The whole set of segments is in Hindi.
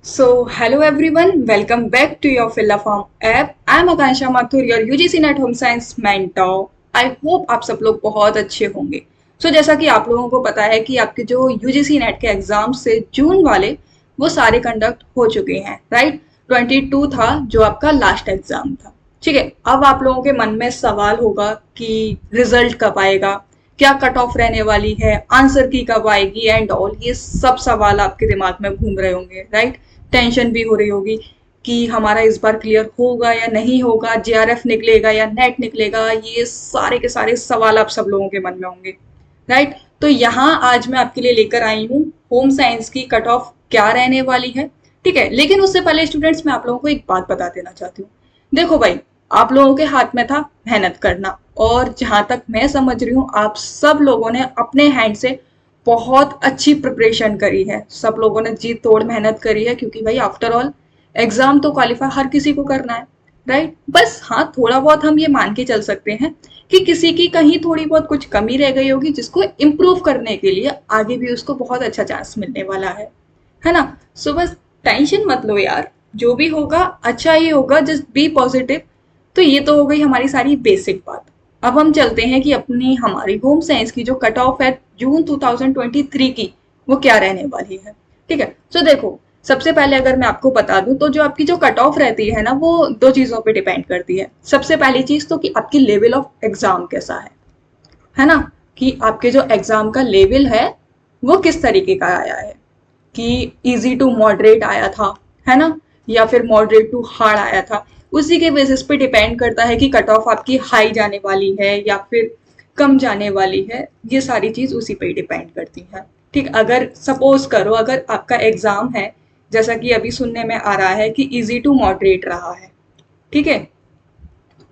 Hello everyone, welcome back to your Fill a Form app. I am Akansha Mathur, your UGC Net Home Science mentor. I hope आप सब लोग बहुत अच्छे होंगे. जैसा कि आप लोगों को पता है कि आपके जो UGC नेट के एग्जाम्स से जून वाले वो सारे कंडक्ट हो चुके हैं, राइट. 22 था जो आपका लास्ट एग्जाम था. ठीक है, अब आप लोगों के मन में सवाल होगा कि रिजल्ट कब आएगा, क्या कट ऑफ रहने वाली है, आंसर की कब आएगी एंड ऑल. ये सब सवाल आपके दिमाग में घूम रहे होंगे, राइट. टेंशन भी हो रही होगी कि हमारा इस बार क्लियर होगा या नहीं होगा, जेआरएफ निकलेगा या नेट निकलेगा. ये सारे के सारे सवाल आप सब लोगों के मन में होंगे, राइट. तो यहाँ आज मैं आपके लिए लेकर आई हूँ होम साइंस की कट ऑफ क्या रहने वाली है. ठीक है, लेकिन उससे पहले स्टूडेंट्स मैं आप लोगों को एक बात बता देना चाहती हूँ. देखो भाई, आप लोगों के हाथ में था मेहनत करना, और जहां तक मैं समझ रही हूँ आप सब लोगों ने अपने हैंड से बहुत अच्छी प्रिपरेशन करी है. सब लोगों ने जी तोड़ मेहनत करी है, क्योंकि भाई आफ्टर ऑल एग्जाम तो क्वालिफाई हर किसी को करना है, राइट. बस हाँ, थोड़ा बहुत हम ये मान के चल सकते हैं कि किसी की कहीं थोड़ी बहुत कुछ कमी रह गई होगी, जिसको इम्प्रूव करने के लिए आगे भी उसको बहुत अच्छा चांस मिलने वाला है ना. बस टेंशन मत लो यार, जो भी होगा अच्छा ही होगा, जस्ट बी पॉजिटिव. तो ये तो हो गई हमारी सारी बेसिक बात. अब हम चलते हैं कि अपनी हमारी होम साइंस की जो कट ऑफ है जून 2023 की, वो क्या रहने वाली है. ठीक है, देखो, सबसे पहले अगर मैं आपको बता दूं तो जो आपकी जो कट ऑफ रहती है ना, वो दो चीजों पे डिपेंड करती है. सबसे पहली चीज तो कि आपकी लेवल ऑफ एग्जाम कैसा है ना. कि आपके जो एग्जाम का लेवल है वो किस तरीके का आया है, कि इजी टू मॉडरेट आया था, है ना, या फिर मॉडरेट टू हार्ड आया था. उसी के बेसिस पे डिपेंड करता है कि कट ऑफ आपकी हाई जाने वाली है या फिर कम जाने वाली है. ये सारी चीज उसी पे डिपेंड करती है. ठीक, अगर सपोज करो अगर आपका एग्जाम है, जैसा कि अभी सुनने में आ रहा है कि इजी टू मॉडरेट रहा है, ठीक है,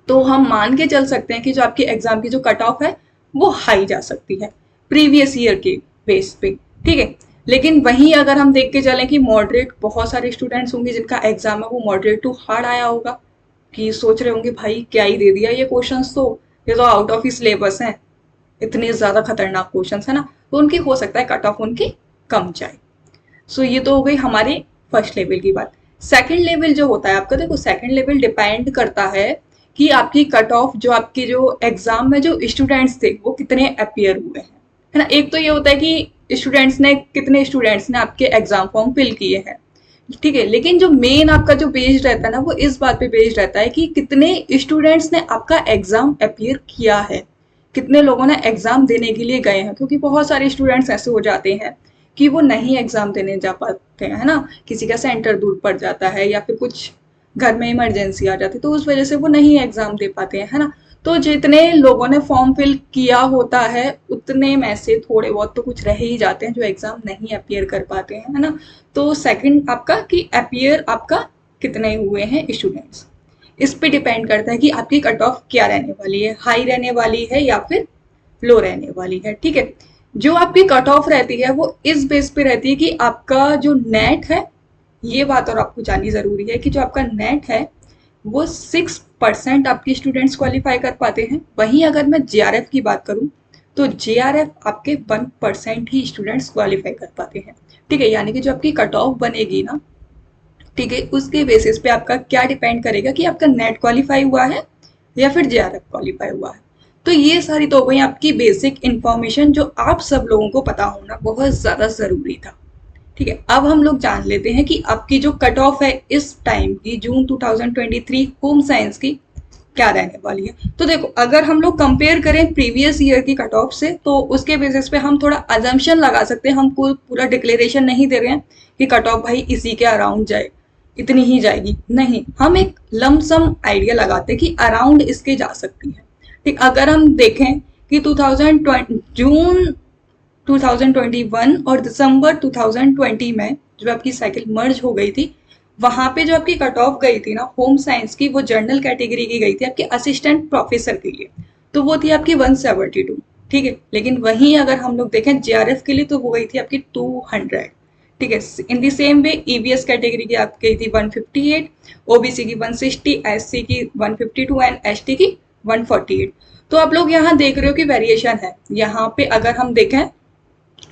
तो हम मान के चल सकते हैं कि जो आपकी एग्जाम की जो कट ऑफ है वो हाई जा सकती है प्रीवियस ईयर के बेस पे. ठीक है, लेकिन वहीं अगर हम देख के चलें कि मॉडरेट बहुत सारे स्टूडेंट्स होंगे जिनका एग्जाम है वो मॉडरेट टू हार्ड आया होगा, कि सोच रहे होंगे भाई क्या ही दे दिया ये क्वेश्चंस, तो ये तो आउट ऑफ ही सिलेबस है, इतने ज्यादा खतरनाक क्वेश्चंस है ना. तो उनकी हो सकता है कट ऑफ उनकी कम जाए. ये तो हो गई हमारी फर्स्ट लेवल की बात. सेकंड लेवल जो होता है आपका, देखो सेकंड लेवल डिपेंड करता है कि आपकी कट ऑफ, जो आपकी जो एग्जाम में जो स्टूडेंट्स थे वो कितने अपियर हुए हैं, है ना. एक तो ये होता है कि कितने स्टूडेंट्स ने आपके एग्जाम फॉर्म फिल किए हैं. ठीक है, लेकिन जो मेन आपका जो बेस्ड रहता है ना, वो इस बात पे बेस्ड रहता है कि कितने स्टूडेंट्स ने आपका एग्जाम अपियर किया है, कितने लोगों ने एग्जाम देने के लिए गए हैं. क्योंकि बहुत सारे स्टूडेंट्स ऐसे हो जाते हैं कि वो नहीं एग्जाम देने जा पाते हैं, है ना. किसी का सेंटर दूर पड़ जाता है या फिर कुछ घर में इमरजेंसी आ जाती है, तो उस वजह से वो नहीं एग्जाम दे पाते हैं, है ना. तो जितने लोगों ने फॉर्म फिल किया होता है उतने में से थोड़े बहुत तो कुछ रह ही जाते हैं जो एग्जाम नहीं अपियर कर पाते हैं, है ना. तो सेकंड आपका कि अपियर आपका कितने हुए हैं स्टूडेंट्स, इस पे डिपेंड करता है कि आपकी कट ऑफ क्या रहने वाली है, हाई रहने वाली है या फिर लो रहने वाली है. ठीक है, जो आपकी कट ऑफ रहती है वो इस बेस पे रहती है कि आपका जो नेट है, ये बात और आपको जाननी जरूरी है कि जो आपका नेट है वो 6% आपके स्टूडेंट्स क्वालिफाई कर पाते हैं. वहीं अगर मैं जेआरएफ की बात करूं तो जेआरएफ आपके 1% ही स्टूडेंट्स क्वालिफाई कर पाते हैं. ठीक है, यानी कि जो आपकी कट ऑफ बनेगी ना, ठीक है, उसके बेसिस पे आपका क्या डिपेंड करेगा कि आपका नेट क्वालिफाई हुआ है या फिर जेआरएफ क्वालिफाई हुआ है. तो ये सारी तो हो गई आपकी बेसिक इंफॉर्मेशन जो आप सब लोगों को पता होना बहुत ज्यादा जरूरी था. ठीक है, अब हम लोग जान लेते हैं कि आपकी जो कट ऑफ है इस टाइम की जून 2023 होम साइंस की क्या रहने वाली है. तो देखो, अगर हम लोग कंपेयर करें प्रीवियस ईयर की कट ऑफ से तो उसके बेसिस पे हम थोड़ा अजम्पशन लगा सकते हैं. हम कोई पूरा डिक्लेरेशन नहीं दे रहे हैं कि कट ऑफ भाई इसी के अराउंड जाए, इतनी ही जाएगी, नहीं. हम एक लमसम आइडिया लगाते हैं कि अराउंड इसके जा सकती है. ठीक, अगर हम देखें कि 2020 जून 2021 और दिसंबर 2020 में जो आपकी साइकिल मर्ज हो गई थी, वहां पे जो आपकी कट ऑफ गई थी ना होम साइंस की, वो जनरल कैटेगरी की गई थी आपके असिस्टेंट प्रोफेसर के लिए, तो वो थी आपकी 172. ठीक है, लेकिन वहीं अगर हम लोग देखें जेआरएफ के लिए तो वो गई थी आपकी 200. ठीक है, in the same way EVS category की आपकी गई थी 158, ओबीसी की 160, एससी की 152 एंड एसटी की 148. तो आप लोग यहाँ देख रहे हो कि वेरिएशन है. यहाँ पे अगर हम देखें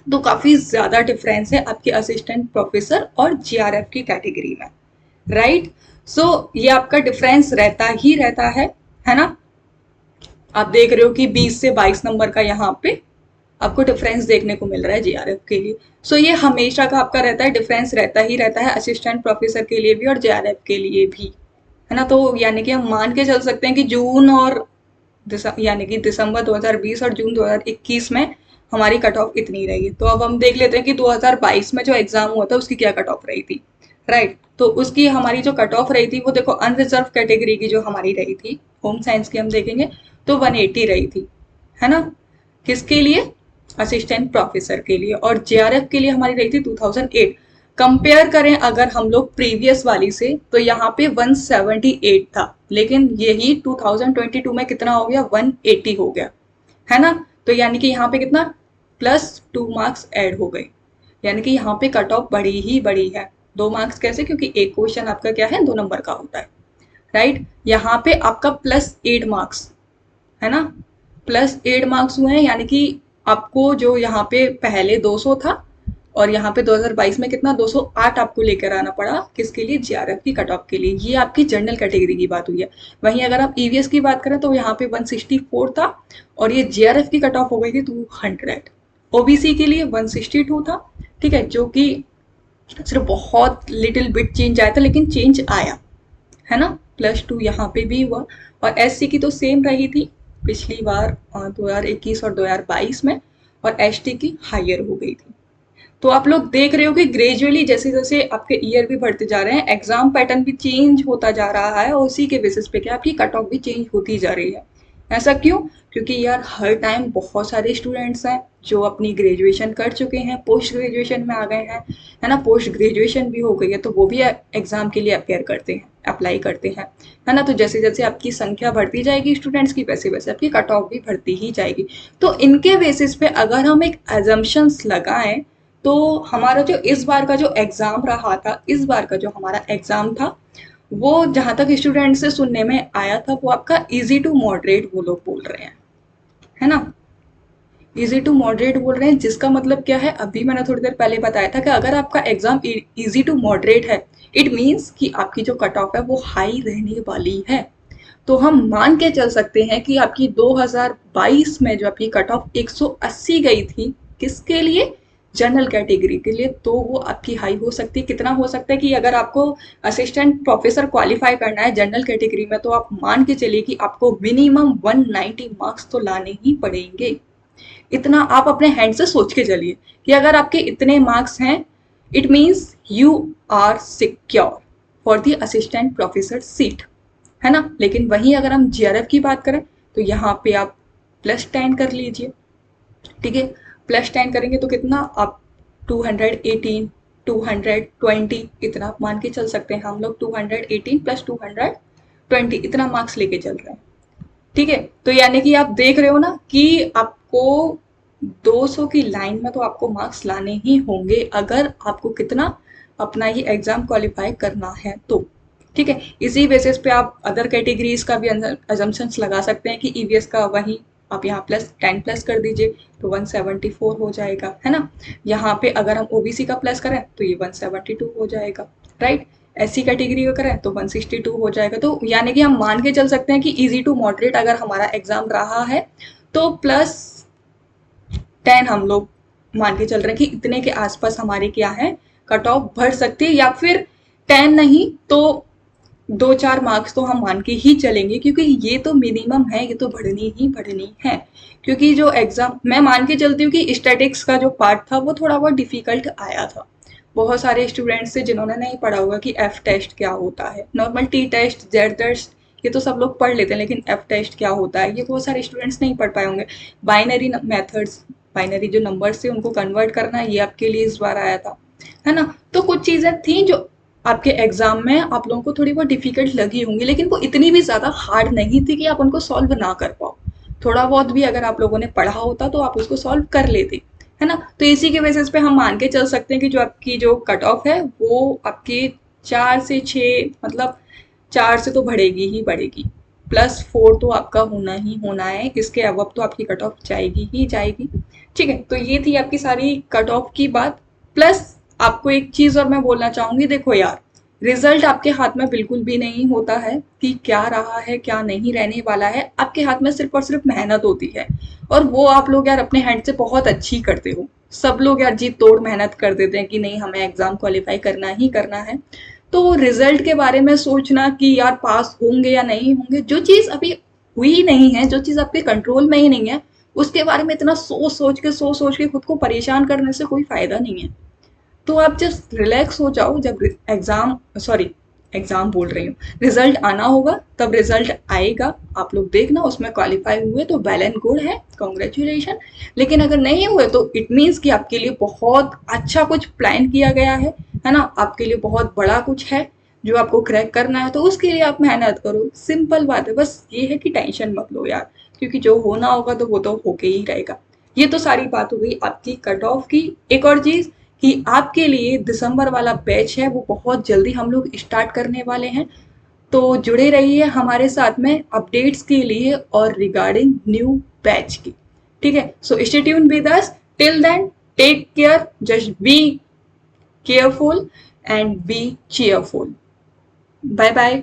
तो काफ़ी ज़्यादा डिफरेंस है आपके असिस्टेंट प्रोफेसर और जीआरएफ की कैटेगरी में, राइट। सो ये आपका डिफरेंस रहता ही रहता है ना। आप देख रहे हो कि 20 से 22 नंबर का यहाँ पे आपको डिफरेंस देखने को मिल रहा है जीआरएफ के लिए। सो ये हमेशा का आपका रहता है, डिफरेंस रहता ही रहता है असिस्टेंट प्रोफेसर के लिए भी और जेआरएफ के लिए भी, है ना। तो यानी कि हम मान के चल सकते हैं कि जून और यानी कि दिसंबर 2020 और जून 2021 में हमारी कट ऑफ इतनी रही है। तो अब हम देख लेते हैं कि 2022 में जो एग्जाम हुआ था उसकी क्या कट ऑफ रही थी, राइट। तो उसकी हमारी जो कट ऑफ रही थी वो देखो, अनरिजर्व कैटेगरी की जो हमारी रही थी, होम साइंस की हम देखेंगे तो 180 रही थी, है ना। किसके लिए? असिस्टेंट प्रोफेसर के लिए। और जेआरएफ के लिए हमारी रही थी 2008। कंपेयर करें अगर हम लोग प्रीवियस वाली से, तो यहाँ पे 178 था, लेकिन यही 2022 में कितना हो गया, 180 हो गया, है ना। तो यानी कि यहाँ पे कितना +2 मार्क्स ऐड हो गए, यानी कि यहाँ पे कट ऑफ बड़ी ही बड़ी है। 2 मार्क्स कैसे? क्योंकि एक क्वेश्चन आपका क्या है, 2 नंबर का होता है, राइट। यहाँ पे आपका +8 मार्क्स, है ना, +8 मार्क्स हुए हैं। यानी कि आपको जो यहाँ पे पहले 200 था और यहाँ पे 2022 में कितना 208 आपको लेकर आना पड़ा, किसके लिए? जीआरएफ की कट ऑफ के लिए। ये आपकी जनरल कैटेगरी की बात हुई है। वहीं अगर आप ईवीएस की बात करें तो यहाँ पे 164 था और ये जीआरएफ की कट ऑफ हो गई थी 200। ओबीसी के लिए 162 था, ठीक है, जो कि सिर्फ बहुत लिटिल बिट चेंज आया था, लेकिन चेंज आया, है ना। +2 यहाँ पे भी हुआ। और एससी की तो सेम रही थी पिछली बार 2021 और 2022 में, और एसटी की हायर हो गई थी। तो आप लोग देख रहे हो कि ग्रेजुअली जैसे जैसे आपके ईयर भी बढ़ते जा रहे हैं, एग्जाम पैटर्न भी चेंज होता जा रहा है और उसी के बेसिस पे क्या आपकी कट ऑफ भी चेंज होती जा रही है। ऐसा क्यों? क्योंकि यार हर टाइम बहुत सारे स्टूडेंट्स हैं जो अपनी ग्रेजुएशन कर चुके हैं, पोस्ट ग्रेजुएशन में आ गए हैं, है ना, पोस्ट ग्रेजुएशन भी हो गई है, तो वो भी एग्जाम के लिए अपेयर करते हैं, अप्लाई करते हैं, है ना। तो जैसे जैसे आपकी संख्या बढ़ती जाएगी स्टूडेंट्स की, वैसे वैसे आपकी कट ऑफ भी बढ़ती ही जाएगी। तो इनके बेसिस पे अगर हम एक एजम्पशंस लगाएं, तो हमारा जो इस बार का जो एग्जाम रहा था, इस बार का जो हमारा एग्जाम था, वो जहां तक स्टूडेंट से सुनने में आया था, वो आपका इजी टू मॉडरेट वो लोग बोल रहे हैं, है ना। इजी टू मॉडरेट बोल रहे हैं, जिसका मतलब क्या है, अभी मैंने थोड़ी देर पहले बताया था कि अगर आपका एग्जाम इजी टू मॉडरेट है, इट मीन्स कि आपकी जो कट ऑफ है वो हाई रहने वाली है। तो हम मान के चल सकते हैं कि आपकी 2022 में जो आपकी कट ऑफ 180 गई थी, किसके लिए? जनरल कैटेगरी के लिए, तो वो आपकी हाई हो सकती है। कितना हो सकता है कि अगर आपको असिस्टेंट प्रोफेसर क्वालिफाई करना है जनरल कैटेगरी में, तो आप मान के चलिए कि आपको मिनिमम 190 मार्क्स तो लाने ही पड़ेंगे। इतना आप अपने हैंड से सोच के चलिए कि अगर आपके इतने मार्क्स हैं, it means you are secure for the assistant professor seat, है ना। लेकिन वहीं अगर हम जीआरएफ की बात करें तो यहाँ पे आप +10 कर लीजिए, ठीक है। +10 करेंगे तो कितना आप 218, 220 इतना आप मान के चल सकते हैं। हम लोग 218 + 220 इतना मार्क्स लेके चल रहे हैं, ठीक है। तो यानी कि आप देख रहे हो ना कि आपको 200 की लाइन में तो आपको मार्क्स लाने ही होंगे, अगर आपको कितना अपना ये एग्जाम क्वालिफाई करना है तो, ठीक है। इसी बेसिस पे आप अदर कैटेगरीज का भी अजम्पशंस लगा सकते हैं कि ईवीएस का वही आप यहाँ +10 कर दीजिए तो 174 हो जाएगा, है ना। यहाँ पे अगर हम ओबीसी का प्लस करें तो ये 172 हो जाएगा, राइट। एससी कैटेगरी का करें तो 162 हो जाएगा। तो यानी कि हम मान के चल सकते हैं कि इजी टू मॉडरेट अगर हमारा एग्जाम रहा है तो +10 हम लोग मान के चल रहे हैं कि इतने के आसपास हमारी क्या है, कट ऑफ बढ़ सकती है। या फिर 10 नहीं तो 2-4 मार्क्स तो हम मान के ही चलेंगे, क्योंकि ये तो मिनिमम है, ये तो बढ़नी ही बढ़नी है। क्योंकि जो एग्जाम मैं मान के चलती हूँ कि स्टैटिक्स का जो पार्ट था वो थोड़ा बहुत डिफिकल्ट आया था। बहुत सारे स्टूडेंट्स से जिन्होंने नहीं पढ़ा होगा कि एफ टेस्ट क्या होता है, normal T test, Z test ये तो सब लोग पढ़ लेते हैं, लेकिन एफ टेस्ट क्या होता है ये बहुत सारे स्टूडेंट्स नहीं पढ़ पाए होंगे। बाइनरी मेथड्स, बाइनरी जो नंबर्स थे उनको कन्वर्ट करना, ये आपके लिए इस बार आया था, है ना। तो कुछ चीज़ें थी जो आपके एग्जाम में आप लोगों को थोड़ी बहुत डिफिकल्ट लगी होंगी, लेकिन वो इतनी भी ज़्यादा हार्ड नहीं थी कि आप उनको सॉल्व ना कर पाओ। थोड़ा बहुत भी अगर आप लोगों ने पढ़ा होता तो आप उसको सॉल्व कर लेते, है ना। तो इसी के बेसिस पे हम मान के चल सकते हैं कि जो आपकी जो कट ऑफ है वो आपके 4 से 6, मतलब 4 से तो बढ़ेगी ही बढ़ेगी, +4 तो आपका होना ही होना है, इसके अबव तो आपकी कट ऑफ जाएगी ही जाएगी, ठीक है, तो ये थी आपकी सारी कट ऑफ की बात। प्लस आपको एक चीज और मैं बोलना चाहूंगी, देखो यार, रिजल्ट आपके हाथ में बिल्कुल भी नहीं होता है कि क्या रहा है क्या नहीं रहने वाला है। आपके हाथ में सिर्फ और सिर्फ मेहनत होती है, और वो आप लोग यार अपने हैंड से बहुत अच्छी करते हो। सब लोग यार जी तोड़ मेहनत कर देते हैं कि नहीं हमें एग्जाम क्वालिफाई करना ही करना है। तो रिजल्ट के बारे में सोचना कि यार पास होंगे या नहीं होंगे, जो चीज अभी हुई ही नहीं है, जो चीज आपके कंट्रोल में ही नहीं है, उसके बारे में इतना सोच सोच के खुद को परेशान करने से कोई फायदा नहीं है। तो आप जस्ट रिलैक्स हो जाओ, जब एग्जाम सॉरी एग्जाम बोल रही हूँ, रिजल्ट आना होगा तब रिजल्ट आएगा, आप लोग देखना उसमें क्वालिफाई हुए तो वेल एंड गुड है, कॉन्ग्रेचुलेशन। लेकिन अगर नहीं हुए तो इट मीन्स कि आपके लिए बहुत अच्छा कुछ प्लान किया गया है ना, आपके लिए बहुत बड़ा कुछ है जो आपको क्रैक करना है, तो उसके लिए आप मेहनत करो। सिंपल बात है, बस ये है कि टेंशन मत लो यार, क्योंकि जो होना होगा तो वो तो होके ही रहेगा। ये तो सारी बात हो गई आपकी कट ऑफ की। एक और चीज कि आपके लिए दिसंबर वाला बैच है वो बहुत जल्दी हम लोग स्टार्ट करने वाले हैं, तो जुड़े रहिए हमारे साथ में अपडेट्स के लिए और रिगार्डिंग न्यू बैच की। ठीक है, so stay tune with us. Till then take care, just be careful and be cheerful. Bye bye.